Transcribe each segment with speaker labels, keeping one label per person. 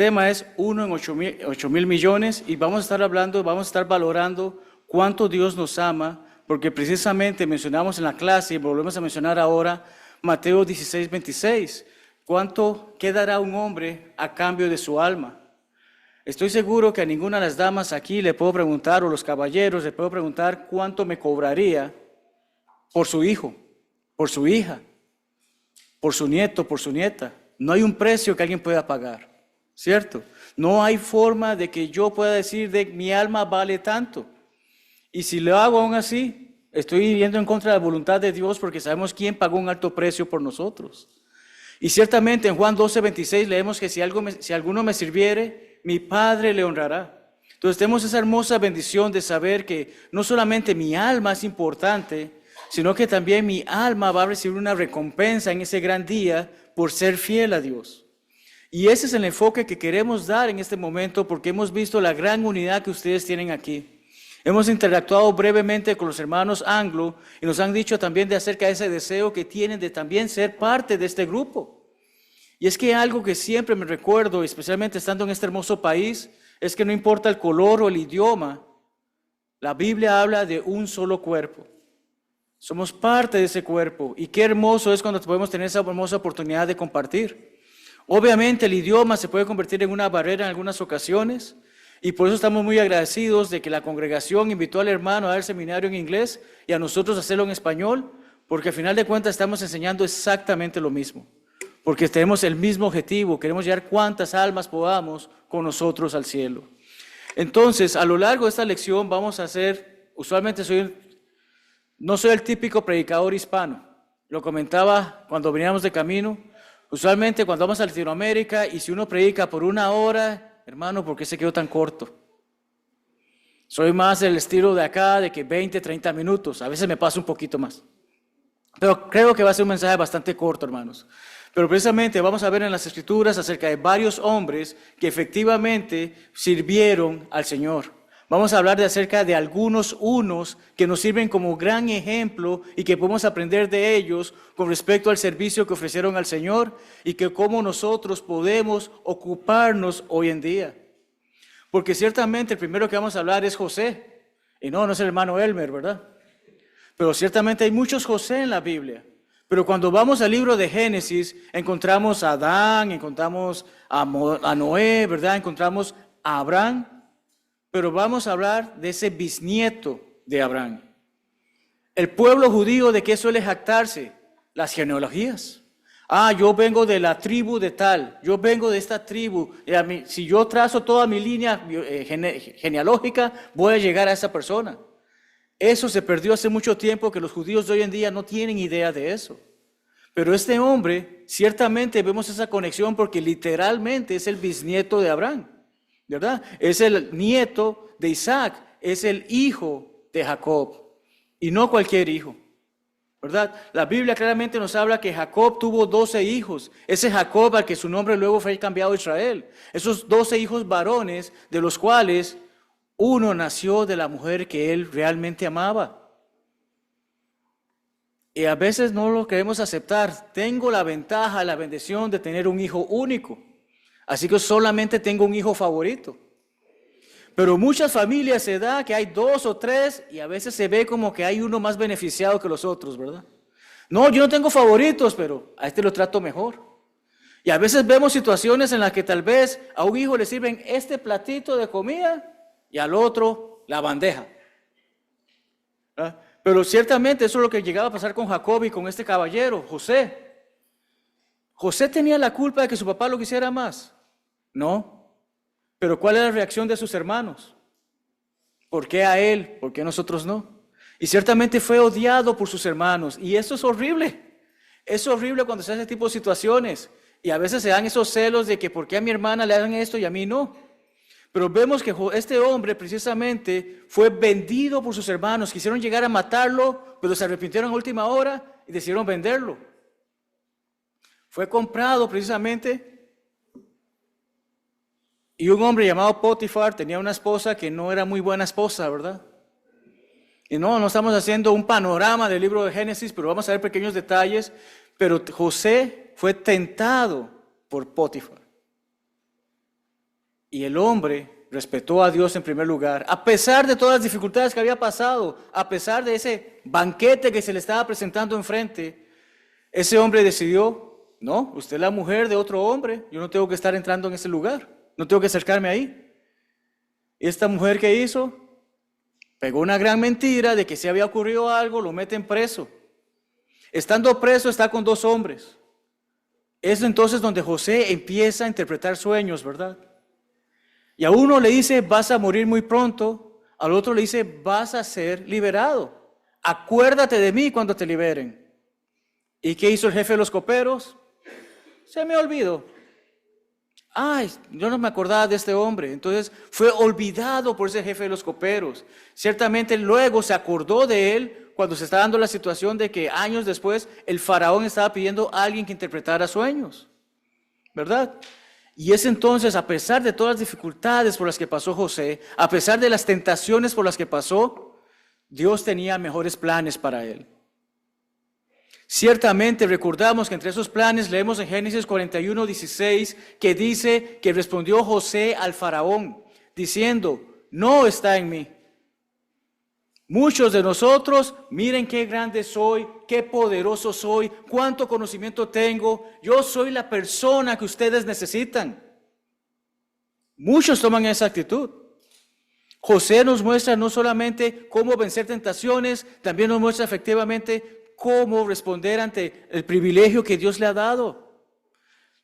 Speaker 1: tema es 1 en 8,000 millones y vamos a estar valorando cuánto Dios nos ama, porque precisamente mencionamos en la clase y volvemos a mencionar ahora Mateo 16:26. ¿Qué dará un hombre a cambio de su alma? Estoy seguro que a ninguna de las damas aquí le puedo preguntar, o los caballeros le puedo preguntar cuánto me cobraría por su hijo, por su hija, por su nieto, por su nieta. No hay un precio que alguien pueda pagar, ¿cierto? No hay forma de que yo pueda decir de mi alma vale tanto. Y si lo hago aún así, estoy yendo en contra de la voluntad de Dios, porque sabemos quién pagó un alto precio por nosotros. Y ciertamente en Juan 12:26 leemos que si alguno me sirviere, mi Padre le honrará. Entonces tenemos esa hermosa bendición de saber que no solamente mi alma es importante, sino que también mi alma va a recibir una recompensa en ese gran día por ser fiel a Dios. Y ese es el enfoque que queremos dar en este momento, porque hemos visto la gran unidad que ustedes tienen aquí. Hemos interactuado brevemente con los hermanos anglo y nos han dicho también de acerca de ese deseo que tienen de también ser parte de este grupo. Y es que algo que siempre me recuerdo, especialmente estando en este hermoso país, es que no importa el color o el idioma, la Biblia habla de un solo cuerpo. Somos parte de ese cuerpo y qué hermoso es cuando podemos tener esa hermosa oportunidad de compartir. Obviamente el idioma se puede convertir en una barrera en algunas ocasiones y por eso estamos muy agradecidos de que la congregación invitó al hermano a dar el seminario en inglés y a nosotros a hacerlo en español, porque al final de cuentas estamos enseñando exactamente lo mismo, porque tenemos el mismo objetivo, queremos llevar cuantas almas podamos con nosotros al cielo. Entonces, a lo largo de esta lección vamos a hacer, usualmente no soy el típico predicador hispano, lo comentaba cuando veníamos de camino. Usualmente cuando vamos a Latinoamérica y si uno predica por 1 hora, hermano, ¿por qué se quedó tan corto? Soy más del estilo de acá, de que 20, 30 minutos, a veces me paso un poquito más. Pero creo que va a ser un mensaje bastante corto, hermanos. Pero precisamente vamos a ver en las Escrituras acerca de varios hombres que efectivamente sirvieron al Señor. Vamos a hablar acerca de unos que nos sirven como gran ejemplo y que podemos aprender de ellos con respecto al servicio que ofrecieron al Señor y que cómo nosotros podemos ocuparnos hoy en día. Porque ciertamente el primero que vamos a hablar es José, y no es el hermano Elmer, ¿verdad? Pero ciertamente hay muchos José en la Biblia. Pero cuando vamos al libro de Génesis, encontramos a Adán, encontramos a Noé, ¿verdad? Encontramos a Abraham. Pero vamos a hablar de ese bisnieto de Abraham. El pueblo judío, ¿de qué suele jactarse? Las genealogías. Yo vengo de la tribu de tal, yo vengo de esta tribu. Si yo trazo toda mi línea genealógica, voy a llegar a esa persona. Eso se perdió hace mucho tiempo, que los judíos de hoy en día no tienen idea de eso. Pero este hombre, ciertamente vemos esa conexión porque literalmente es el bisnieto de Abraham. ¿Verdad? Es el nieto de Isaac, es el hijo de Jacob, y no cualquier hijo, ¿verdad? La Biblia claramente nos habla que Jacob tuvo 12 hijos, ese Jacob al que su nombre luego fue cambiado a Israel, esos 12 hijos varones, de los cuales uno nació de la mujer que él realmente amaba. Y a veces no lo queremos aceptar. Tengo la ventaja, la bendición de tener un hijo único. Así que solamente tengo un hijo favorito. Pero muchas familias se da que hay 2 o 3 y a veces se ve como que hay uno más beneficiado que los otros, ¿verdad? No, yo no tengo favoritos, pero a este lo trato mejor. Y a veces vemos situaciones en las que tal vez a un hijo le sirven este platito de comida y al otro la bandeja. ¿Verdad? Pero ciertamente eso es lo que llegaba a pasar con Jacob y con este caballero, José. ¿José tenía la culpa de que su papá lo quisiera más? No, pero ¿cuál es la reacción de sus hermanos? ¿Por qué a él? ¿Por qué a nosotros no? Y ciertamente fue odiado por sus hermanos, y eso es horrible. Es horrible cuando se hace ese tipo de situaciones, y a veces se dan esos celos de que ¿por qué a mi hermana le dan esto y a mí no? Pero vemos que este hombre precisamente fue vendido por sus hermanos, quisieron llegar a matarlo, pero se arrepintieron a última hora y decidieron venderlo. Fue comprado precisamente. Y un hombre llamado Potifar tenía una esposa que no era muy buena esposa, ¿verdad? Y no estamos haciendo un panorama del libro de Génesis, pero vamos a ver pequeños detalles. Pero José fue tentado por Potifar. Y el hombre respetó a Dios en primer lugar, a pesar de todas las dificultades que había pasado, a pesar de ese banquete que se le estaba presentando enfrente. Ese hombre decidió, no, usted es la mujer de otro hombre, yo no tengo que estar entrando en ese lugar, no tengo que acercarme ahí. Y esta mujer, ¿qué hizo? Pegó una gran mentira de que si había ocurrido algo, lo meten preso. Estando preso, está con 2 hombres. Es entonces donde José empieza a interpretar sueños, ¿verdad? Y a uno le dice, vas a morir muy pronto, al otro le dice, vas a ser liberado. Acuérdate de mí cuando te liberen. ¿Y qué hizo el jefe de los coperos? Se me olvidó. Ay, yo no me acordaba de este hombre. Entonces fue olvidado por ese jefe de los coperos. Ciertamente luego se acordó de él cuando se está dando la situación de que años después el faraón estaba pidiendo a alguien que interpretara sueños, ¿verdad? Y es entonces, a pesar de todas las dificultades por las que pasó José, a pesar de las tentaciones por las que pasó, Dios tenía mejores planes para él. Ciertamente recordamos que entre esos planes leemos en Génesis 41:16 que dice que respondió José al faraón diciendo, no está en mí. Muchos de nosotros, miren qué grande soy, qué poderoso soy, cuánto conocimiento tengo, yo soy la persona que ustedes necesitan. Muchos toman esa actitud. José nos muestra no solamente cómo vencer tentaciones, también nos muestra efectivamente cómo responder ante el privilegio que Dios le ha dado.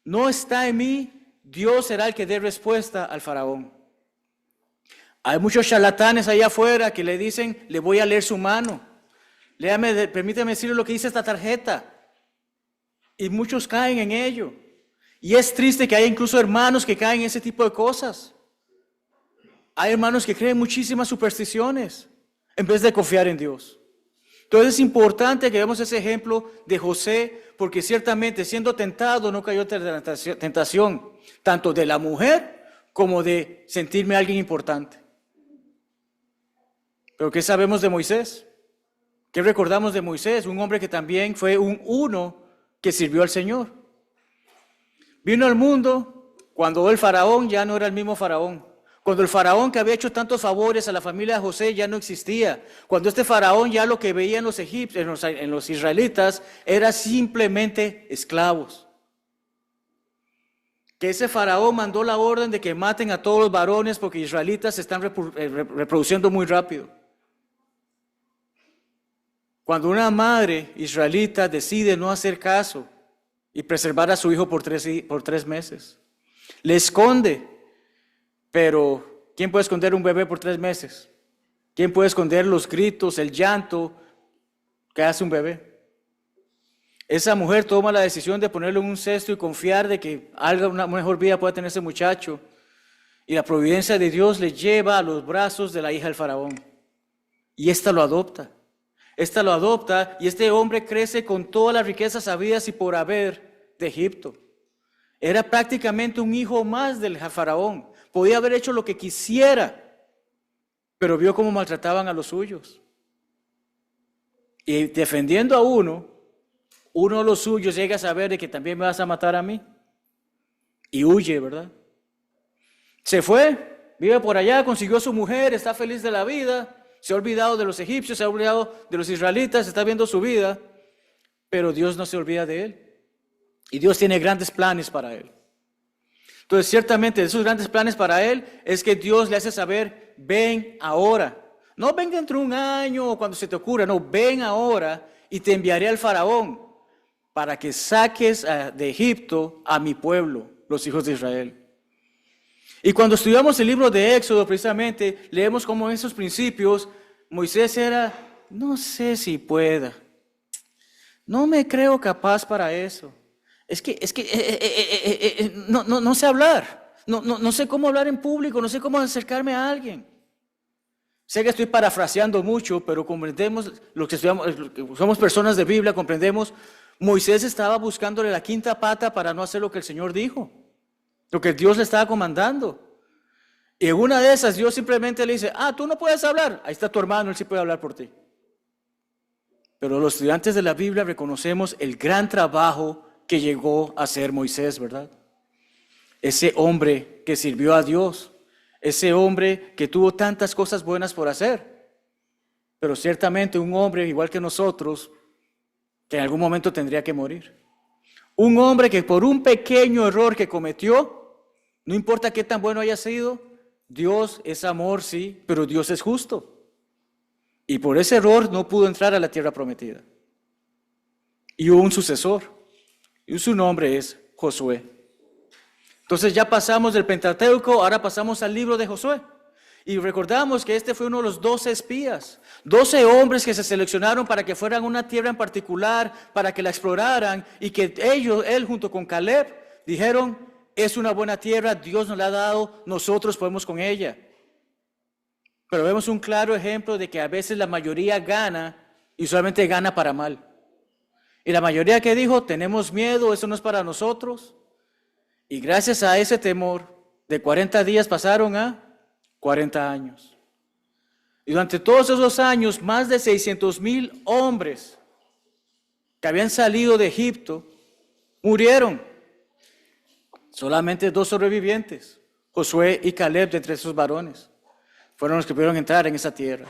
Speaker 1: No está en mí, Dios será el que dé respuesta al faraón. Hay muchos charlatanes allá afuera que le dicen, le voy a leer su mano. Permítame decirle lo que dice esta tarjeta. Y muchos caen en ello. Y es triste que haya incluso hermanos que caen en ese tipo de cosas. Hay hermanos que creen muchísimas supersticiones en vez de confiar en Dios. Entonces es importante que veamos ese ejemplo de José, porque ciertamente siendo tentado no cayó en la tentación, tanto de la mujer como de sentirme alguien importante. Pero ¿qué sabemos de Moisés? ¿Qué recordamos de Moisés? Un hombre que también fue un uno que sirvió al Señor. Vino al mundo cuando el faraón ya no era el mismo faraón. Cuando el faraón que había hecho tantos favores a la familia de José ya no existía. Cuando este faraón ya lo que veían los egipcios, en los israelitas, era simplemente esclavos. Que ese faraón mandó la orden de que maten a todos los varones porque israelitas se están reproduciendo muy rápido. Cuando una madre israelita decide no hacer caso y preservar a su hijo por 3 meses, le esconde. Pero, ¿quién puede esconder un bebé por 3 meses? ¿Quién puede esconder los gritos, el llanto que hace un bebé? Esa mujer toma la decisión de ponerlo en un cesto y confiar de que una mejor vida pueda tener ese muchacho. Y la providencia de Dios le lleva a los brazos de la hija del faraón. Y ésta lo adopta. Ésta lo adopta y este hombre crece con todas las riquezas habidas y por haber de Egipto. Era prácticamente un hijo más del faraón. Podía haber hecho lo que quisiera, pero vio cómo maltrataban a los suyos. Y defendiendo a uno de los suyos llega a saber de que también me vas a matar a mí. Y huye, ¿verdad? Se fue, vive por allá, consiguió a su mujer, está feliz de la vida, se ha olvidado de los egipcios, se ha olvidado de los israelitas, está viendo su vida, pero Dios no se olvida de él. Y Dios tiene grandes planes para él. Entonces, ciertamente, esos grandes planes para él es que Dios le hace saber, ven ahora. No ven dentro de un año o cuando se te ocurra, no, ven ahora y te enviaré al faraón para que saques de Egipto a mi pueblo, los hijos de Israel. Y cuando estudiamos el libro de Éxodo, precisamente, leemos cómo en esos principios Moisés era, no sé si pueda, no me creo capaz para eso. No sé hablar, no sé cómo hablar en público, no sé cómo acercarme a alguien. Sé que estoy parafraseando mucho, pero comprendemos, los que estudiamos, somos personas de Biblia, comprendemos, Moisés estaba buscándole la quinta pata para no hacer lo que el Señor dijo, lo que Dios le estaba comandando. Y en una de esas Dios simplemente le dice, tú no puedes hablar, ahí está tu hermano, él sí puede hablar por ti. Pero los estudiantes de la Biblia reconocemos el gran trabajo que llegó a ser Moisés, ¿verdad? ese hombre que sirvió a Dios, ese hombre que tuvo tantas cosas buenas por hacer, pero ciertamente un hombre igual que nosotros, que en algún momento tendría que morir. Un hombre que por un pequeño error que cometió, no importa qué tan bueno haya sido, Dios es amor, sí, pero Dios es justo. Y por ese error no pudo entrar a la tierra prometida. Y hubo un sucesor, y su nombre es Josué. Entonces ya pasamos del Pentateuco, ahora pasamos al libro de Josué. Y recordamos que este fue uno de los 12 espías, 12 hombres que se seleccionaron para que fueran a una tierra en particular, para que la exploraran, y que él junto con Caleb, dijeron, es una buena tierra, Dios nos la ha dado, nosotros podemos con ella. Pero vemos un claro ejemplo de que a veces la mayoría gana, y usualmente gana para mal. Y la mayoría que dijo, tenemos miedo, eso no es para nosotros. Y gracias a ese temor, de 40 días pasaron a 40 años. Y durante todos esos años, más de 600,000 hombres que habían salido de Egipto murieron. Solamente 2 sobrevivientes, Josué y Caleb, de entre esos varones, fueron los que pudieron entrar en esa tierra.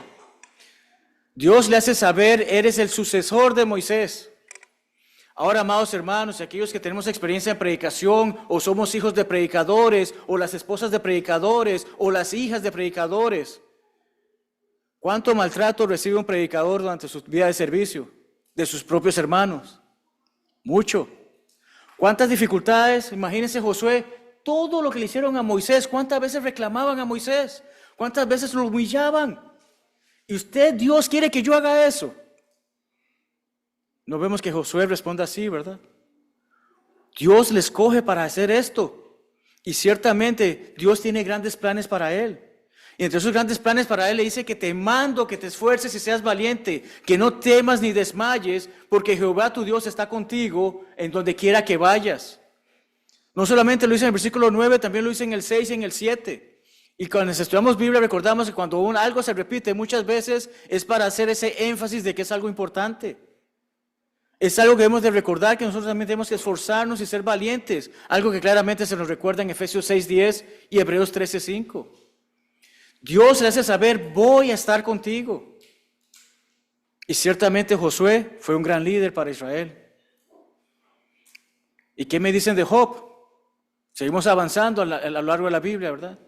Speaker 1: Dios le hace saber, eres el sucesor de Moisés. Ahora, amados hermanos, y aquellos que tenemos experiencia en predicación, o somos hijos de predicadores, o las esposas de predicadores, o las hijas de predicadores, ¿cuánto maltrato recibe un predicador durante su vida de servicio de sus propios hermanos? Mucho. ¿Cuántas dificultades? Imagínense Josué, todo lo que le hicieron a Moisés, ¿cuántas veces reclamaban a Moisés? ¿Cuántas veces lo humillaban? Y usted, Dios, quiere que yo haga eso. No vemos que Josué responda así, ¿verdad? Dios le escoge para hacer esto. Y ciertamente Dios tiene grandes planes para él. Y entre esos grandes planes para él le dice que te mando, que te esfuerces y seas valiente, que no temas ni desmayes, porque Jehová tu Dios está contigo en donde quiera que vayas. No solamente lo dice en el versículo 9, también lo dice en el 6 y en el 7. Y cuando estudiamos Biblia recordamos que cuando algo se repite muchas veces es para hacer ese énfasis de que es algo importante. Es algo que debemos de recordar, que nosotros también tenemos que esforzarnos y ser valientes. Algo que claramente se nos recuerda en Efesios 6:10 y Hebreos 13:5. Dios le hace saber, voy a estar contigo. Y ciertamente Josué fue un gran líder para Israel. ¿Y qué me dicen de Job? Seguimos avanzando a lo largo de la Biblia, ¿verdad?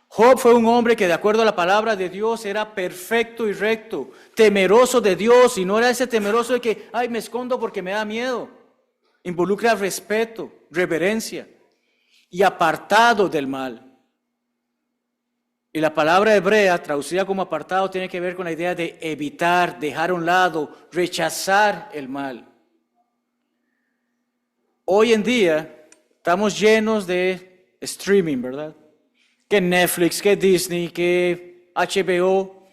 Speaker 1: Job fue un hombre que de acuerdo a la palabra de Dios era perfecto y recto, temeroso de Dios, y no era ese temeroso de que, ay, me escondo porque me da miedo. Involucra respeto, reverencia y apartado del mal. Y la palabra hebrea, traducida como apartado, tiene que ver con la idea de evitar, dejar a un lado, rechazar el mal. Hoy en día estamos llenos de streaming, ¿verdad? Que Netflix, que Disney, que HBO.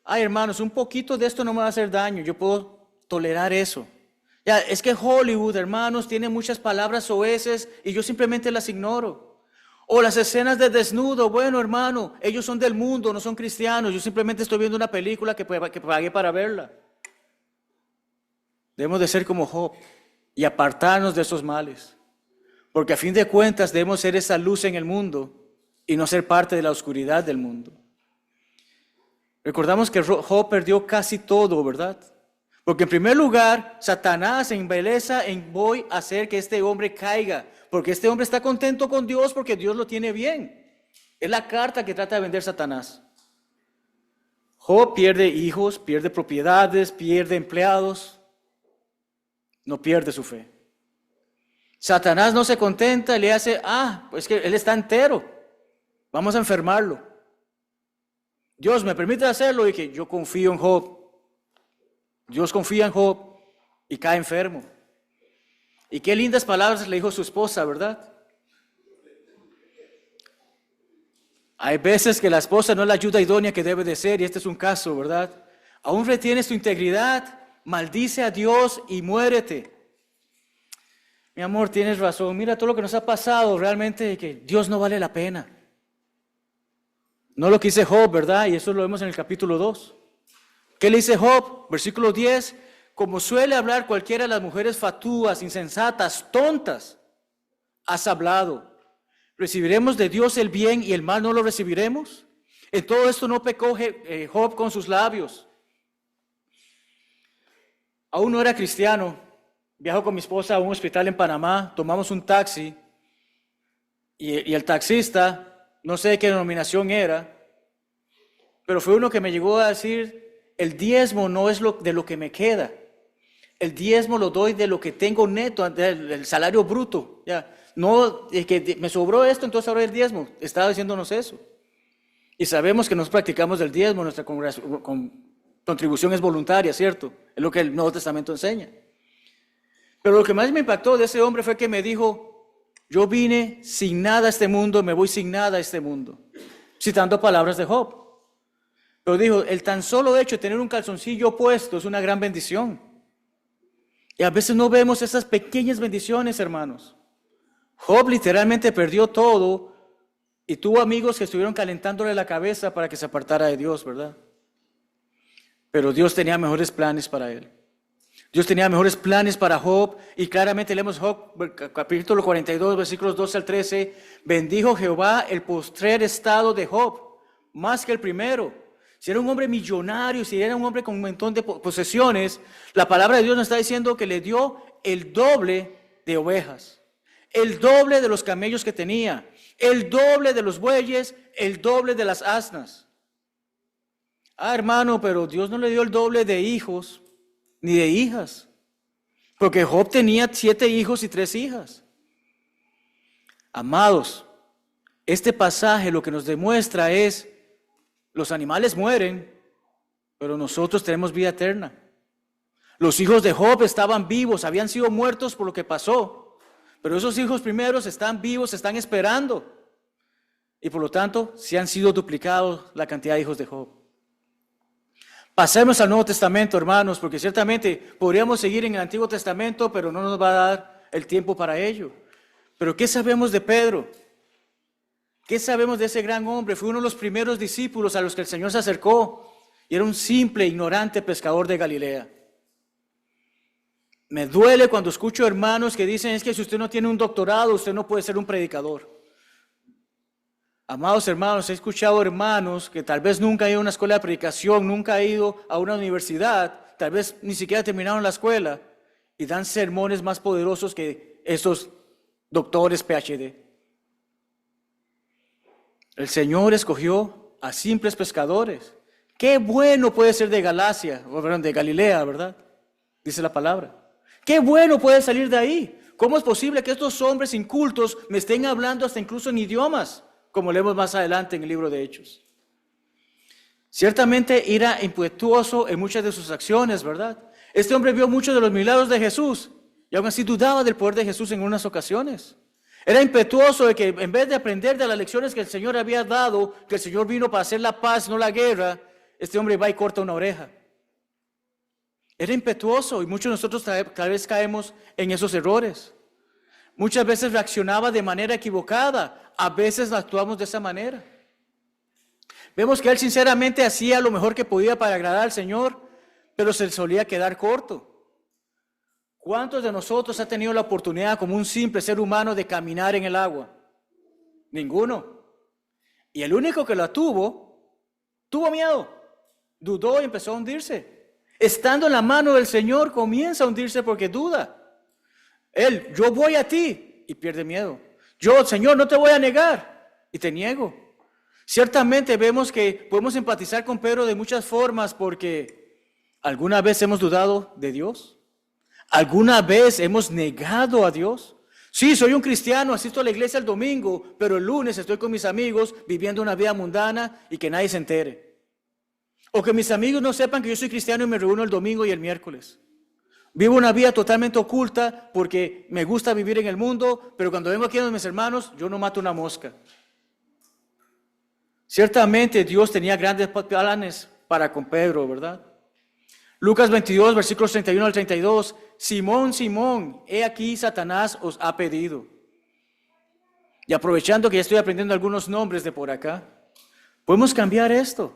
Speaker 1: Ay, hermanos, un poquito de esto no me va a hacer daño, yo puedo tolerar eso. Ya, es que Hollywood, hermanos, tiene muchas palabras soeces y yo simplemente las ignoro. O las escenas de desnudo, bueno, hermano, ellos son del mundo, no son cristianos, yo simplemente estoy viendo una película que pagué para verla. Debemos de ser como Job y apartarnos de esos males. Porque a fin de cuentas debemos ser esa luz en el mundo y no ser parte de la oscuridad del mundo. Recordamos que Job perdió casi todo, ¿verdad? Porque en primer lugar, Satanás se embeleza en voy a hacer que este hombre caiga, porque este hombre está contento con Dios porque Dios lo tiene bien. Es la carta que trata de vender Satanás. Job pierde hijos, pierde propiedades, pierde empleados, no pierde su fe. Satanás no se contenta y le hace, pues que él está entero, vamos a enfermarlo. Dios me permite hacerlo y que yo confío en Job. Dios confía en Job y cae enfermo. Y qué lindas palabras le dijo su esposa, ¿verdad? Hay veces que la esposa no es la ayuda idónea que debe de ser y este es un caso, ¿verdad? Aún retienes tu integridad, maldice a Dios y muérete. Mi amor, tienes razón. Mira todo lo que nos ha pasado realmente, que Dios no vale la pena. No lo que dice Job, ¿verdad? Y eso lo vemos en el capítulo 2. ¿Qué le dice Job? Versículo 10. Como suele hablar cualquiera de las mujeres fatúas, insensatas, tontas, has hablado. ¿Recibiremos de Dios el bien y el mal no lo recibiremos? En todo esto no pecó Job con sus labios. Aún no era cristiano. Viajo con mi esposa a un hospital en Panamá, tomamos un taxi y el taxista, no sé de qué denominación era, pero fue uno que me llegó a decir, el diezmo no es de lo que me queda. El diezmo lo doy de lo que tengo neto, del salario bruto. Ya. No, que me sobró esto, entonces ahora el diezmo. Estaba diciéndonos eso. Y sabemos que nos practicamos del diezmo, nuestra contribución es voluntaria, ¿cierto? Es lo que el Nuevo Testamento enseña. Pero lo que más me impactó de ese hombre fue que me dijo, yo vine sin nada a este mundo, me voy sin nada a este mundo. Citando palabras de Job. Pero dijo, el tan solo hecho de tener un calzoncillo puesto es una gran bendición. Y a veces no vemos esas pequeñas bendiciones, hermanos. Job literalmente perdió todo y tuvo amigos que estuvieron calentándole la cabeza para que se apartara de Dios, ¿verdad? Pero Dios tenía mejores planes para él. Dios tenía mejores planes para Job y claramente leemos Job, capítulo 42, versículos 12 al 13. Bendijo Jehová el postrer estado de Job, más que el primero. Si era un hombre millonario, si era un hombre con un montón de posesiones, la palabra de Dios nos está diciendo que le dio el doble de ovejas, el doble de los camellos que tenía, el doble de los bueyes, el doble de las asnas. Hermano, pero Dios no le dio el doble de hijos ni de hijas, porque Job tenía 7 hijos y 3 hijas. Amados, este pasaje lo que nos demuestra es, los animales mueren, pero nosotros tenemos vida eterna. Los hijos de Job estaban vivos, habían sido muertos por lo que pasó, pero esos hijos primeros están vivos, están esperando, y por lo tanto se han sido duplicados la cantidad de hijos de Job. Pasemos al Nuevo Testamento, hermanos, porque ciertamente podríamos seguir en el Antiguo Testamento, pero no nos va a dar el tiempo para ello. Pero ¿qué sabemos de Pedro? ¿Qué sabemos de ese gran hombre? Fue uno de los primeros discípulos a los que el Señor se acercó y era un simple, ignorante pescador de Galilea. Me duele cuando escucho hermanos que dicen, es que si usted no tiene un doctorado, usted no puede ser un predicador. Amados hermanos, he escuchado hermanos que tal vez nunca han ido a una escuela de predicación, nunca han ido a una universidad, tal vez ni siquiera terminaron la escuela y dan sermones más poderosos que esos doctores PhD. El Señor escogió a simples pescadores. Qué bueno puede ser de de Galilea, ¿verdad? Dice la palabra. Qué bueno puede salir de ahí. ¿Cómo es posible que estos hombres incultos me estén hablando hasta incluso en idiomas? Como leemos más adelante en el libro de Hechos. Ciertamente era impetuoso en muchas de sus acciones, ¿verdad? Este hombre vio muchos de los milagros de Jesús y aún así dudaba del poder de Jesús en unas ocasiones. Era impetuoso de que en vez de aprender de las lecciones que el Señor había dado, que el Señor vino para hacer la paz, no la guerra, este hombre va y corta una oreja. Era impetuoso y muchos de nosotros tal vez caemos en esos errores. Muchas veces reaccionaba de manera equivocada, a veces actuamos de esa manera. Vemos que él sinceramente hacía lo mejor que podía para agradar al Señor, pero se solía quedar corto. ¿Cuántos de nosotros ha tenido la oportunidad como un simple ser humano de caminar en el agua? Ninguno. Y el único que la tuvo miedo, dudó y empezó a hundirse. Estando en la mano del Señor comienza a hundirse porque duda. Él, yo voy a ti, y pierde miedo. Yo, Señor, no te voy a negar, y te niego. Ciertamente vemos que podemos empatizar con Pedro de muchas formas porque ¿alguna vez hemos dudado de Dios? ¿Alguna vez hemos negado a Dios? Sí, soy un cristiano, asisto a la iglesia el domingo, pero el lunes estoy con mis amigos viviendo una vida mundana y que nadie se entere. O que mis amigos no sepan que yo soy cristiano y me reúno el domingo y el miércoles. Vivo una vida totalmente oculta porque me gusta vivir en el mundo, pero cuando vengo aquí con mis hermanos, yo no mato una mosca. Ciertamente Dios tenía grandes planes para con Pedro, ¿verdad? Lucas 22, versículos 31 al 32. Simón, Simón, he aquí Satanás os ha pedido. Y aprovechando que ya estoy aprendiendo algunos nombres de por acá, podemos cambiar esto.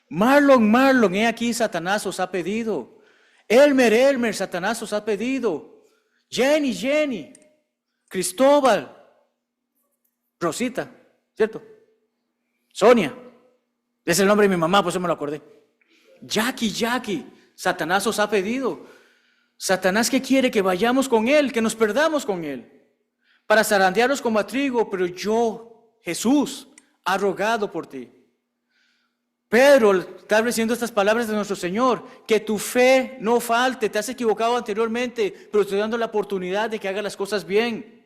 Speaker 1: Marlon, Marlon, he aquí Satanás os ha pedido. Elmer, Elmer, Satanás os ha pedido. Jenny, Jenny, Cristóbal, Rosita, ¿cierto? Sonia, es el nombre de mi mamá, por eso me lo acordé. Jackie, Satanás os ha pedido. Satanás, ¿qué quiere? Que vayamos con él, que nos perdamos con él, para zarandearnos como a trigo, pero yo, Jesús, ha rogado por ti. Pedro está diciendo estas palabras de nuestro Señor, que tu fe no falte, te has equivocado anteriormente, pero estoy dando la oportunidad de que hagas las cosas bien.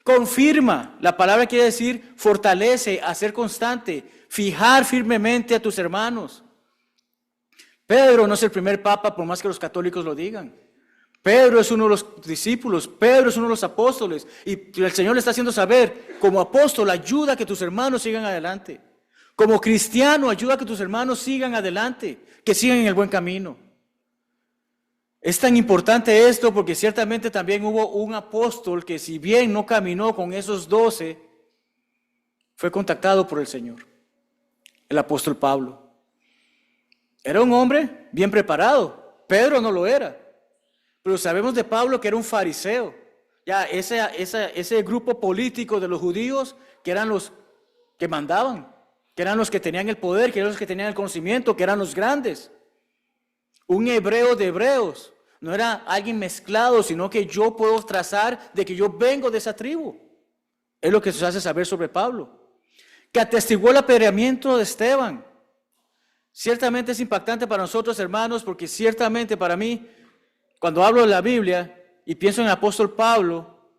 Speaker 1: Confirma, la palabra quiere decir fortalece, hacer constante, fijar firmemente a tus hermanos. Pedro no es el primer papa, por más que los católicos lo digan. Pedro es uno de los discípulos, Pedro es uno de los apóstoles, y el Señor le está haciendo saber, como apóstol, ayuda a que tus hermanos sigan adelante. Como cristiano, ayuda a que tus hermanos sigan adelante, que sigan en el buen camino. Es tan importante esto porque ciertamente también hubo un apóstol que, si bien no caminó con esos 12, fue contactado por el Señor, el apóstol Pablo. Era un hombre bien preparado, Pedro no lo era, pero sabemos de Pablo que era un fariseo. Ya ese grupo político de los judíos, que eran los que mandaban, que eran los que tenían el poder, que eran los que tenían el conocimiento, que eran los grandes. Un hebreo de hebreos, no era alguien mezclado, sino que yo puedo trazar de que yo vengo de esa tribu. Es lo que se hace saber sobre Pablo, que atestiguó el apedreamiento de Esteban. Ciertamente es impactante para nosotros, hermanos, porque ciertamente para mí, cuando hablo de la Biblia y pienso en el apóstol Pablo,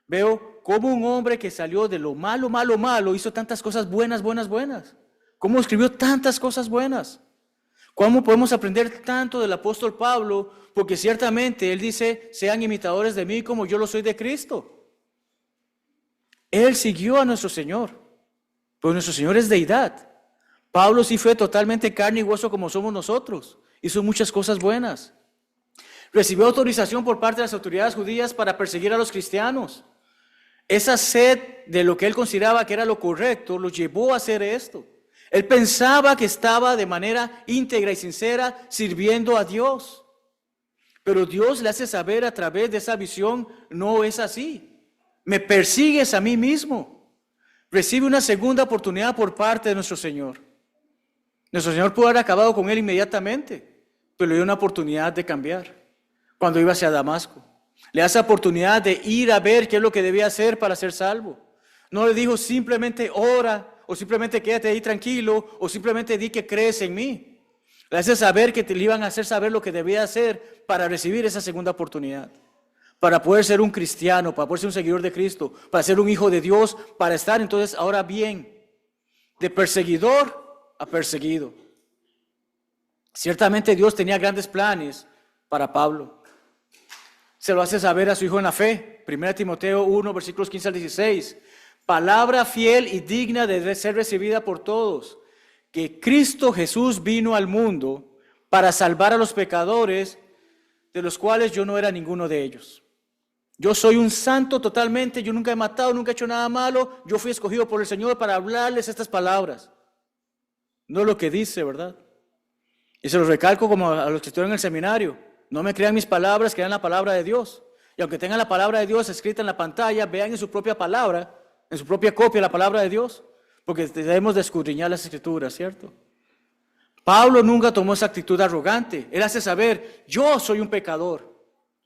Speaker 1: veo cómo un hombre que salió de lo malo, hizo tantas cosas buenas. Cómo escribió tantas cosas buenas. ¿Cómo podemos aprender tanto del apóstol Pablo? Porque ciertamente él dice, sean imitadores de mí como yo lo soy de Cristo. Él siguió a nuestro Señor, pero nuestro Señor es deidad. Pablo sí fue totalmente carne y hueso como somos nosotros. Hizo muchas cosas buenas. Recibió autorización por parte de las autoridades judías para perseguir a los cristianos. Esa sed de lo que él consideraba que era lo correcto lo llevó a hacer esto. Él pensaba que estaba de manera íntegra y sincera sirviendo a Dios. Pero Dios le hace saber a través de esa visión, no es así. Me persigues a mí mismo. Recibe una segunda oportunidad por parte de nuestro Señor. Nuestro Señor pudo haber acabado con él inmediatamente, pero le dio una oportunidad de cambiar cuando iba hacia Damasco. Le hace oportunidad de ir a ver qué es lo que debía hacer para ser salvo. No le dijo simplemente ora, o simplemente quédate ahí tranquilo, o simplemente di que crees en mí. Le hace saber que te le iban a hacer saber lo que debía hacer para recibir esa segunda oportunidad. Para poder ser un cristiano, para poder ser un seguidor de Cristo, para ser un hijo de Dios, para estar entonces ahora bien, de perseguidor a perseguido. Ciertamente Dios tenía grandes planes para Pablo. Se lo hace saber a su hijo en la fe. 1 Timoteo 1, versículos 15 al 16. Palabra fiel y digna de ser recibida por todos, que Cristo Jesús vino al mundo para salvar a los pecadores, de los cuales yo no era ninguno de ellos. Yo soy un santo totalmente, yo nunca he matado, nunca he hecho nada malo, yo fui escogido por el Señor para hablarles estas palabras. No lo que dice, ¿verdad? Y se los recalco como a los que estuvieron en el seminario. No me crean mis palabras, crean la palabra de Dios. Y aunque tengan la palabra de Dios escrita en la pantalla, vean en su propia palabra, en su propia copia la palabra de Dios. Porque debemos de escudriñar las Escrituras, ¿cierto? Pablo nunca tomó esa actitud arrogante. Él hace saber, yo soy un pecador.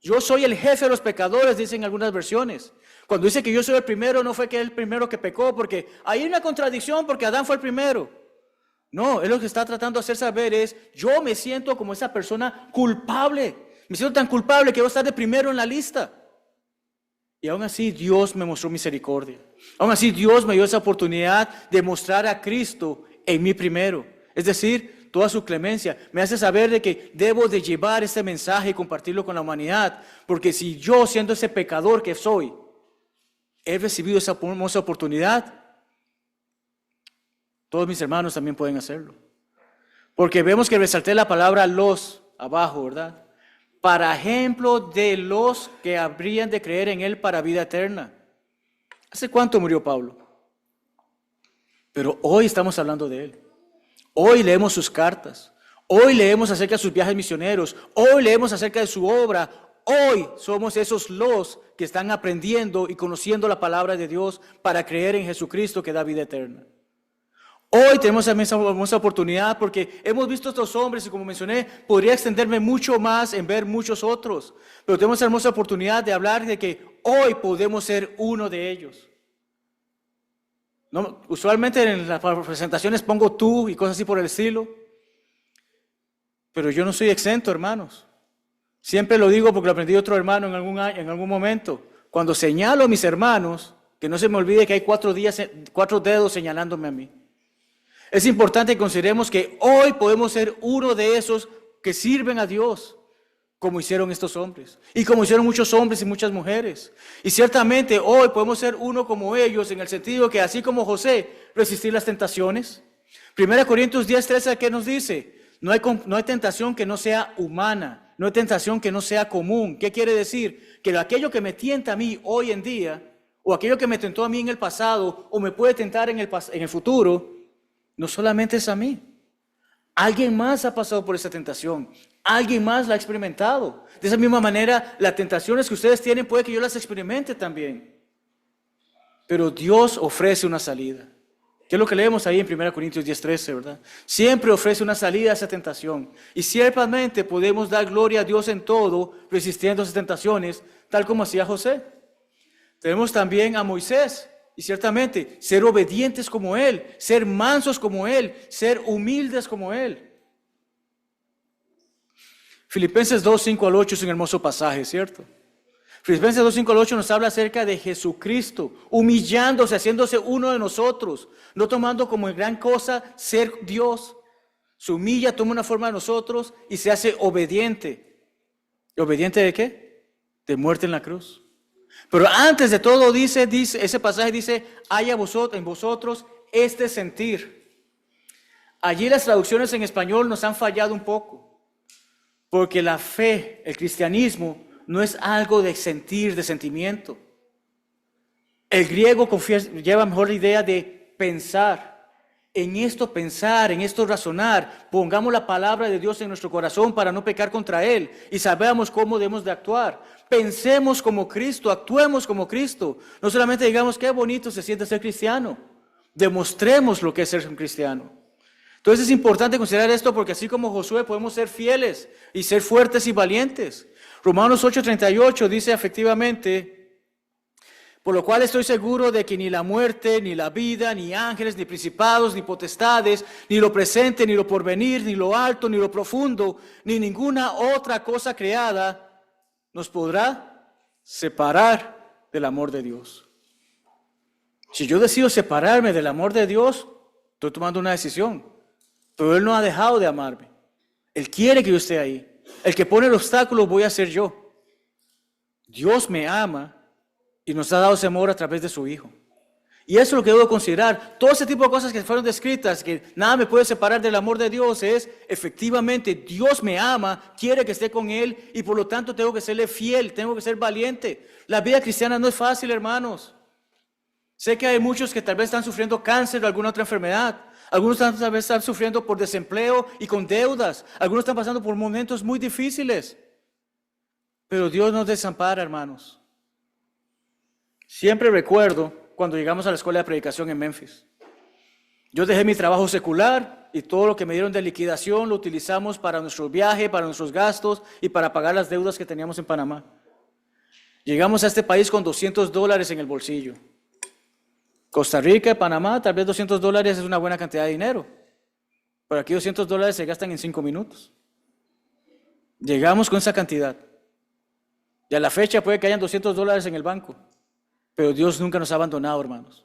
Speaker 1: Yo soy el jefe de los pecadores, dicen algunas versiones. Cuando dice que yo soy el primero, no fue que él el primero que pecó, porque hay una contradicción, porque Adán fue el primero. No, él lo que está tratando de hacer saber es, yo me siento como esa persona culpable. Me siento tan culpable que voy a estar de primero en la lista. Y aún así Dios me mostró misericordia. Aún así Dios me dio esa oportunidad de mostrar a Cristo en mí primero. Es decir, toda su clemencia. Me hace saber de que debo de llevar este mensaje y compartirlo con la humanidad. Porque si yo, siendo ese pecador que soy, he recibido esa hermosa oportunidad, todos mis hermanos también pueden hacerlo. Porque vemos que resalté la palabra los abajo, ¿verdad? Para ejemplo de los que habrían de creer en Él para vida eterna. ¿Hace cuánto murió Pablo? Pero hoy estamos hablando de Él. Hoy leemos sus cartas. Hoy leemos acerca de sus viajes misioneros. Hoy leemos acerca de su obra. Hoy somos esos los que están aprendiendo y conociendo la palabra de Dios para creer en Jesucristo que da vida eterna. Hoy tenemos esa hermosa oportunidad porque hemos visto a estos hombres y como mencioné, podría extenderme mucho más en ver muchos otros. Pero tenemos esa hermosa oportunidad de hablar de que hoy podemos ser uno de ellos. No, usualmente en las presentaciones pongo tú y cosas así por el estilo. Pero yo no soy exento, hermanos. Siempre lo digo porque lo aprendí de otro hermano en algún momento. Cuando señalo a mis hermanos, que no se me olvide que hay 4 dedos señalándome a mí. Es importante que consideremos que hoy podemos ser uno de esos que sirven a Dios, como hicieron estos hombres, y como hicieron muchos hombres y muchas mujeres. Y ciertamente hoy podemos ser uno como ellos, en el sentido que así como José, resistir las tentaciones. 1 Corintios 10:13, ¿qué nos dice? No hay tentación que no sea humana, no hay tentación que no sea común. ¿Qué quiere decir? Que aquello que me tienta a mí hoy en día, o aquello que me tentó a mí en el pasado, o me puede tentar en el futuro, no solamente es a mí. Alguien más ha pasado por esa tentación. Alguien más la ha experimentado. De esa misma manera, las tentaciones que ustedes tienen puede que yo las experimente también. Pero Dios ofrece una salida. ¿Qué es lo que leemos ahí en 1 Corintios 10:13, verdad? Siempre ofrece una salida a esa tentación. Y ciertamente podemos dar gloria a Dios en todo, resistiendo esas tentaciones, tal como hacía José. Tenemos también a Moisés. Y ciertamente, ser obedientes como Él, ser mansos como Él, ser humildes como Él. Filipenses 2:5-8 es un hermoso pasaje, ¿cierto? Filipenses 2:5-8 nos habla acerca de Jesucristo, humillándose, haciéndose uno de nosotros, no tomando como gran cosa ser Dios. Se humilla, toma una forma de nosotros y se hace obediente. ¿Obediente de qué? De muerte en la cruz. Pero antes de todo dice ese pasaje dice, haya en vosotros este sentir. Allí las traducciones en español nos han fallado un poco, porque la fe, el cristianismo, no es algo de sentir, de sentimiento. El griego lleva mejor la idea de pensar. En esto pensar, en esto razonar, pongamos la palabra de Dios en nuestro corazón para no pecar contra Él y sabemos cómo debemos de actuar. Pensemos como Cristo, actuemos como Cristo. No solamente digamos qué bonito se siente ser cristiano, demostremos lo que es ser un cristiano. Entonces es importante considerar esto porque así como Josué podemos ser fieles y ser fuertes y valientes. Romanos 8:38 dice efectivamente, por lo cual estoy seguro de que ni la muerte, ni la vida, ni ángeles, ni principados, ni potestades, ni lo presente, ni lo porvenir, ni lo alto, ni lo profundo, ni ninguna otra cosa creada nos podrá separar del amor de Dios. Si yo decido separarme del amor de Dios, estoy tomando una decisión. Pero Él no ha dejado de amarme. Él quiere que yo esté ahí. El que pone el obstáculo voy a ser yo. Dios me ama y nos ha dado ese amor a través de su Hijo. Y eso es lo que debo considerar. Todo ese tipo de cosas que fueron descritas, que nada me puede separar del amor de Dios, es efectivamente Dios me ama, quiere que esté con Él y por lo tanto tengo que serle fiel, tengo que ser valiente. La vida cristiana no es fácil, hermanos. Sé que hay muchos que tal vez están sufriendo cáncer o alguna otra enfermedad. Algunos tal vez están sufriendo por desempleo y con deudas. Algunos están pasando por momentos muy difíciles. Pero Dios nos desampara, hermanos. Siempre recuerdo cuando llegamos a la escuela de predicación en Memphis. Yo dejé mi trabajo secular y todo lo que me dieron de liquidación lo utilizamos para nuestro viaje, para nuestros gastos y para pagar las deudas que teníamos en Panamá. Llegamos a este país con $200 en el bolsillo. Costa Rica y Panamá, tal vez $200 es una buena cantidad de dinero. Pero aquí $200 se gastan en 5 minutos. Llegamos con esa cantidad. Y a la fecha puede que hayan $200 en el banco. Pero Dios nunca nos ha abandonado, hermanos.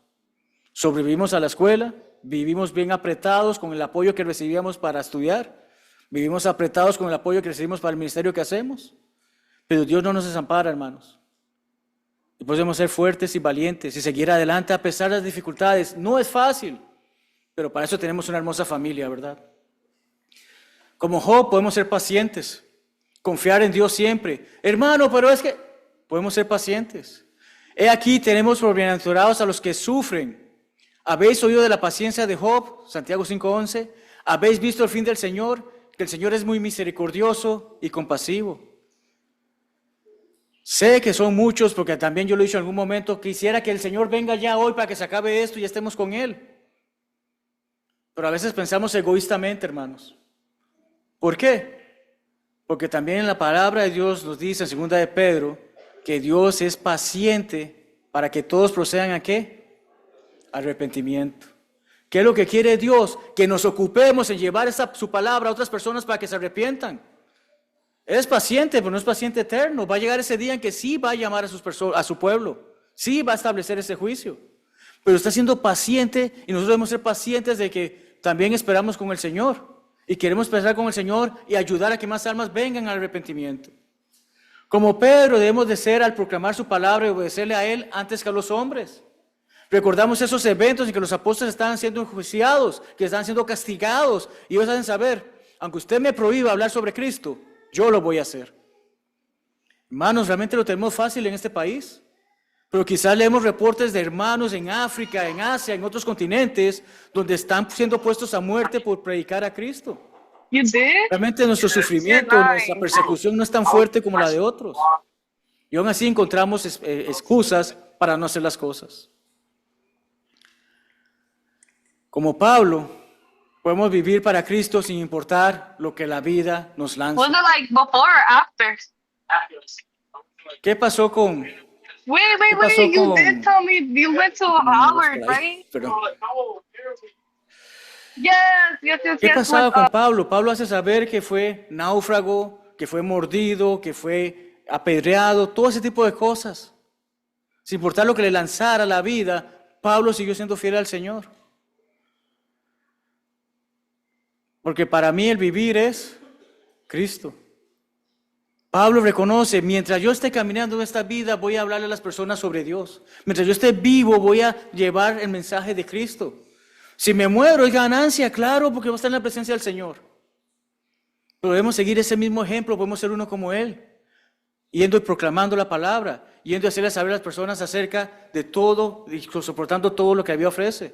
Speaker 1: Sobrevivimos a la escuela, vivimos bien apretados con el apoyo que recibíamos para estudiar, vivimos apretados con el apoyo que recibimos para el ministerio que hacemos, pero Dios no nos desampara, hermanos. Y podemos ser fuertes y valientes y seguir adelante a pesar de las dificultades. No es fácil, pero para eso tenemos una hermosa familia, ¿verdad? Como Job podemos ser pacientes, confiar en Dios siempre. Hermano, pero es que podemos ser pacientes. He aquí tenemos por bienaventurados a los que sufren. ¿Habéis oído de la paciencia de Job? Santiago 5:11. ¿Habéis visto el fin del Señor? Que el Señor es muy misericordioso y compasivo. Sé que son muchos, porque también yo lo he dicho en algún momento, quisiera que el Señor venga ya hoy para que se acabe esto y estemos con Él. Pero a veces pensamos egoístamente, hermanos. ¿Por qué? Porque también en la palabra de Dios nos dice en 2 de Pedro que Dios es paciente para que todos procedan ¿a qué? Arrepentimiento. ¿Qué es lo que quiere Dios? Que nos ocupemos en llevar su palabra a otras personas para que se arrepientan. Él es paciente, pero no es paciente eterno. Va a llegar ese día en que sí va a llamar a su pueblo. Sí va a establecer ese juicio. Pero está siendo paciente y nosotros debemos ser pacientes de que también esperamos con el Señor. Y queremos esperar con el Señor y ayudar a que más almas vengan al arrepentimiento. Como Pedro debemos de ser al proclamar su palabra y obedecerle a Él antes que a los hombres. Recordamos esos eventos en que los apóstoles estaban siendo enjuiciados, que estaban siendo castigados. Y ellos hacen saber, aunque usted me prohíba hablar sobre Cristo, yo lo voy a hacer. Hermanos, realmente lo tenemos fácil en este país. Pero quizás leemos reportes de hermanos en África, en Asia, en otros continentes, donde están siendo puestos a muerte por predicar a Cristo.
Speaker 2: You did?
Speaker 1: Realmente nuestro sufrimiento,
Speaker 2: You're
Speaker 1: nuestra
Speaker 2: lying.
Speaker 1: persecución no es tan fuerte como la de otros. Y aún así encontramos excusas para no hacer las cosas. Como Pablo, podemos vivir para Cristo sin importar lo que la vida nos
Speaker 2: Was
Speaker 1: lanza.
Speaker 2: it like before or after?
Speaker 1: ¿Qué pasó con...
Speaker 2: Wait,
Speaker 1: ¿Qué pasó
Speaker 2: you
Speaker 1: con-
Speaker 2: did tell me you went to Howard, right?
Speaker 1: Perdón.
Speaker 2: Yes.
Speaker 1: ¿Qué pasaba
Speaker 2: What's
Speaker 1: con
Speaker 2: up?
Speaker 1: Pablo? Pablo hace saber que fue náufrago, que fue mordido, que fue apedreado, todo ese tipo de cosas. Sin importar lo que le lanzara la vida, Pablo siguió siendo fiel al Señor. Porque para mí el vivir es Cristo. Pablo reconoce, mientras yo esté caminando en esta vida, voy a hablarle a las personas sobre Dios. Mientras yo esté vivo, voy a llevar el mensaje de Cristo. Si me muero, es ganancia, claro, porque voy a estar en la presencia del Señor. Pero debemos seguir ese mismo ejemplo, podemos ser uno como Él. Yendo y proclamando la palabra, yendo a hacerle saber a las personas acerca de todo y soportando todo lo que la Biblia ofrece.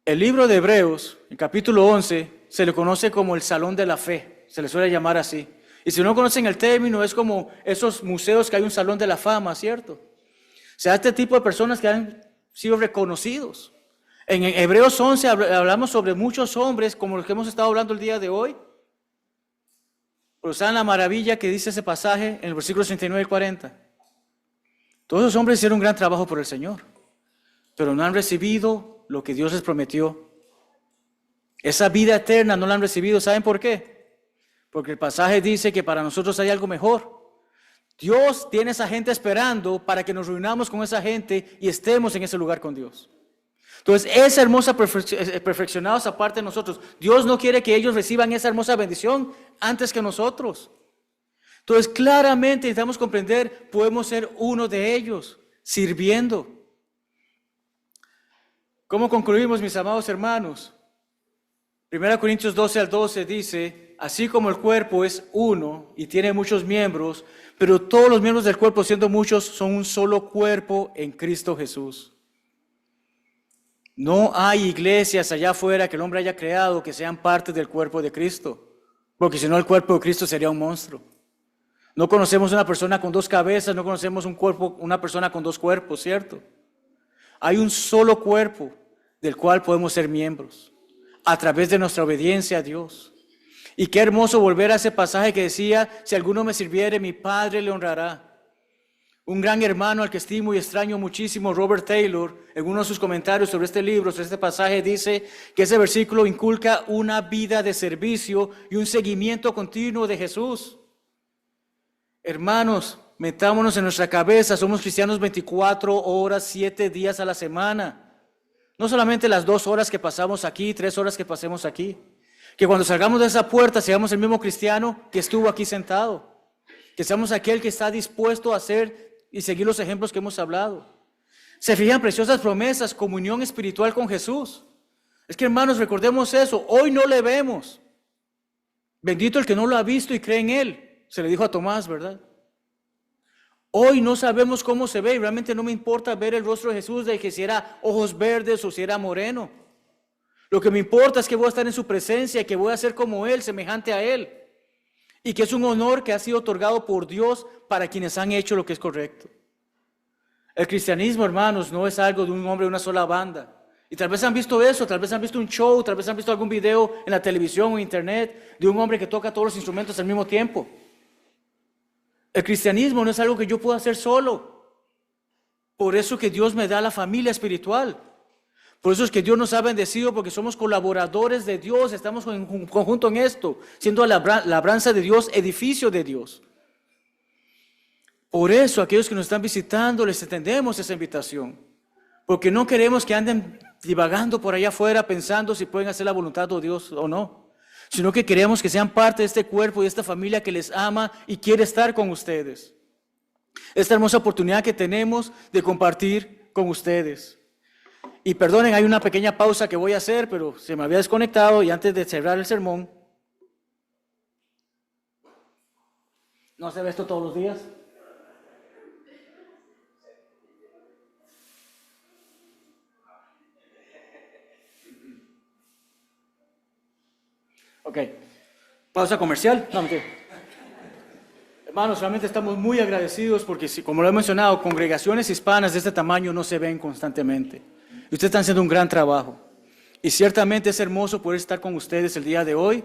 Speaker 1: El libro de Hebreos, en capítulo 11, se le conoce como el Salón de la Fe, se le suele llamar así. Y si no conocen el término, es como esos museos que hay un Salón de la Fama, ¿cierto? O sea, este tipo de personas que han sido reconocidos. En Hebreos 11 hablamos sobre muchos hombres, como los que hemos estado hablando el día de hoy. Pero saben la maravilla que dice ese pasaje en el versículo 39 y 40. Todos esos hombres hicieron un gran trabajo por el Señor, pero no han recibido lo que Dios les prometió. Esa vida eterna no la han recibido. ¿Saben por qué? Porque el pasaje dice que para nosotros hay algo mejor. Dios tiene esa gente esperando para que nos reunamos con esa gente y estemos en ese lugar con Dios. Entonces, esa hermosa perfeccionados aparte de nosotros. Dios no quiere que ellos reciban esa hermosa bendición antes que nosotros. Entonces, claramente necesitamos comprender, podemos ser uno de ellos, sirviendo. ¿Cómo concluimos, mis amados hermanos? 1 Corintios 12 al 12 dice, así como el cuerpo es uno y tiene muchos miembros, pero todos los miembros del cuerpo, siendo muchos, son un solo cuerpo en Cristo Jesús. No hay iglesias allá afuera que el hombre haya creado que sean parte del cuerpo de Cristo, porque si no el cuerpo de Cristo sería un monstruo. No conocemos una persona con dos cabezas, no conocemos una persona con dos cuerpos, ¿cierto? Hay un solo cuerpo del cual podemos ser miembros a través de nuestra obediencia a Dios. Y qué hermoso volver a ese pasaje que decía, si alguno me sirviere, mi Padre le honrará. Un gran hermano al que estimo y extraño muchísimo, Robert Taylor, en uno de sus comentarios sobre este libro, sobre este pasaje, dice que ese versículo inculca una vida de servicio y un seguimiento continuo de Jesús. Hermanos, metámonos en nuestra cabeza, somos cristianos 24 horas, 7 días a la semana. No solamente las 2 horas que pasamos aquí, 3 horas que pasemos aquí. Que cuando salgamos de esa puerta seamos el mismo cristiano que estuvo aquí sentado. Que seamos aquel que está dispuesto a hacer y seguir los ejemplos que hemos hablado. Se fijan preciosas promesas, comunión espiritual con Jesús. Es que hermanos, recordemos eso, hoy no le vemos. Bendito el que no lo ha visto y cree en Él, se le dijo a Tomás, ¿verdad? Hoy no sabemos cómo se ve y realmente no me importa ver el rostro de Jesús de que si era ojos verdes o si era moreno. Lo que me importa es que voy a estar en su presencia y que voy a ser como Él, semejante a Él. y que es un honor que ha sido otorgado por Dios para quienes han hecho lo que es correcto. El cristianismo, hermanos, no es algo de un hombre de una sola banda. Y tal vez han visto eso, tal vez han visto un show, tal vez han visto algún video en la televisión o internet de un hombre que toca todos los instrumentos al mismo tiempo. El cristianismo no es algo que yo pueda hacer solo. Por eso que Dios me da la familia espiritual. Por eso es que Dios nos ha bendecido, porque somos colaboradores de Dios, estamos en conjunto en esto, siendo la labranza de Dios, edificio de Dios. Por eso aquellos que nos están visitando les extendemos esa invitación, porque no queremos que anden divagando por allá afuera pensando si pueden hacer la voluntad de Dios o no, sino que queremos que sean parte de este cuerpo y de esta familia que les ama y quiere estar con ustedes. Esta hermosa oportunidad que tenemos de compartir con ustedes. Y perdonen, hay una pequeña pausa que voy a hacer, pero se me había desconectado y antes de cerrar el sermón. ¿No se ve esto todos los días? Ok, pausa comercial. No, mentira. Hermanos, realmente estamos muy agradecidos porque, como lo he mencionado, congregaciones hispanas de este tamaño no se ven constantemente. Y ustedes están haciendo un gran trabajo. Y ciertamente es hermoso poder estar con ustedes el día de hoy,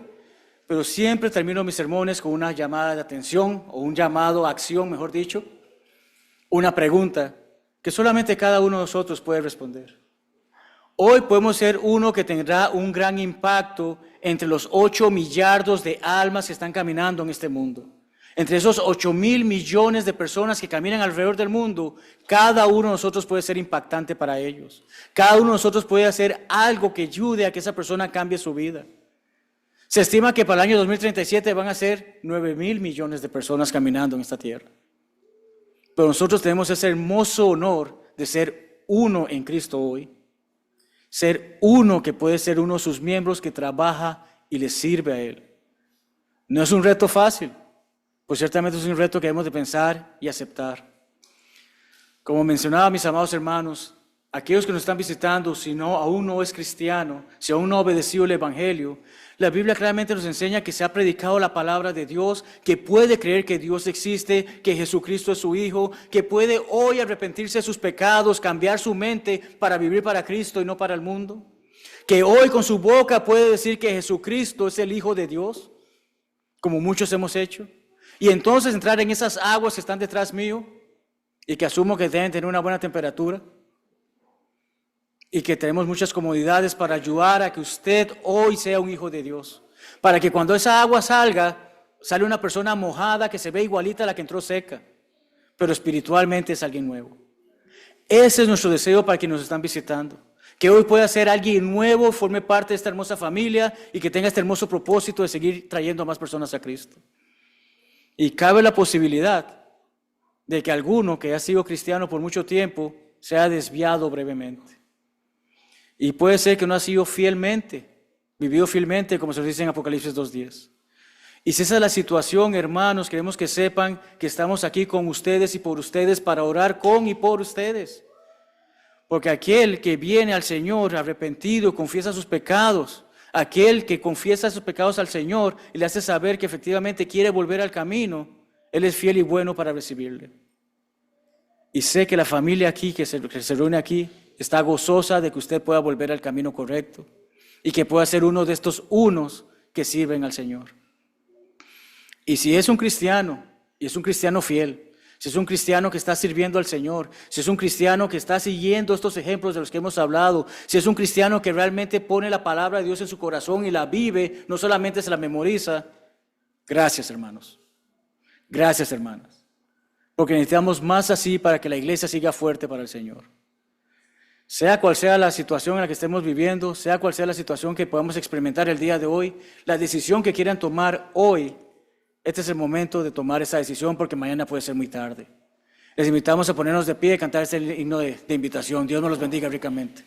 Speaker 1: pero siempre termino mis sermones con una llamada de atención o un llamado a acción, mejor dicho, una pregunta que solamente cada uno de nosotros puede responder. Hoy podemos ser uno que tendrá un gran impacto entre los 8 millardos de almas que están caminando en este mundo. Entre esos 8,000 millones de personas que caminan alrededor del mundo, cada uno de nosotros puede ser impactante para ellos. Cada uno de nosotros puede hacer algo que ayude a que esa persona cambie su vida. Se estima que para el año 2037 van a ser 9,000 millones de personas caminando en esta tierra. Pero nosotros tenemos ese hermoso honor de ser uno en Cristo hoy. Ser uno que puede ser uno de sus miembros que trabaja y le sirve a Él. No es un reto fácil, pues ciertamente es un reto que debemos de pensar y aceptar. Como mencionaba, mis amados hermanos, aquellos que nos están visitando, si aún no es cristiano, si aún no ha obedecido el Evangelio, la Biblia claramente nos enseña que se ha predicado la palabra de Dios, que puede creer que Dios existe, que Jesucristo es su Hijo, que puede hoy arrepentirse de sus pecados, cambiar su mente para vivir para Cristo y no para el mundo, que hoy con su boca puede decir que Jesucristo es el Hijo de Dios, como muchos hemos hecho, y entonces entrar en esas aguas que están detrás mío y que asumo que deben tener una buena temperatura, y que tenemos muchas comodidades para ayudar a que usted hoy sea un hijo de Dios. Para que cuando esa agua salga, sale una persona mojada que se ve igualita a la que entró seca, pero espiritualmente es alguien nuevo. Ese es nuestro deseo para quienes nos están visitando. Que hoy pueda ser alguien nuevo, forme parte de esta hermosa familia y que tenga este hermoso propósito de seguir trayendo a más personas a Cristo. Y cabe la posibilidad de que alguno que ha sido cristiano por mucho tiempo sea desviado brevemente. Y puede ser que no ha sido vivido fielmente, como se nos dice en Apocalipsis 2:10. Y si esa es la situación, hermanos, queremos que sepan que estamos aquí con ustedes y por ustedes para orar con y por ustedes. Porque aquel que viene al Señor arrepentido, confiesa sus pecados, aquel que confiesa sus pecados al Señor y le hace saber que efectivamente quiere volver al camino, Él es fiel y bueno para recibirle. Y sé que la familia aquí, que se reúne aquí, está gozosa de que usted pueda volver al camino correcto y que pueda ser uno de estos unos que sirven al Señor. Y si es un cristiano, y es un cristiano fiel, si es un cristiano que está sirviendo al Señor, si es un cristiano que está siguiendo estos ejemplos de los que hemos hablado, si es un cristiano que realmente pone la palabra de Dios en su corazón y la vive, no solamente se la memoriza, gracias, hermanos. Gracias, hermanas. Porque necesitamos más así para que la iglesia siga fuerte para el Señor. Sea cual sea la situación en la que estemos viviendo, sea cual sea la situación que podamos experimentar el día de hoy, la decisión que quieran tomar hoy, este es el momento de tomar esa decisión porque mañana puede ser muy tarde. Les invitamos a ponernos de pie y cantar este himno de invitación. Dios nos los bendiga ricamente.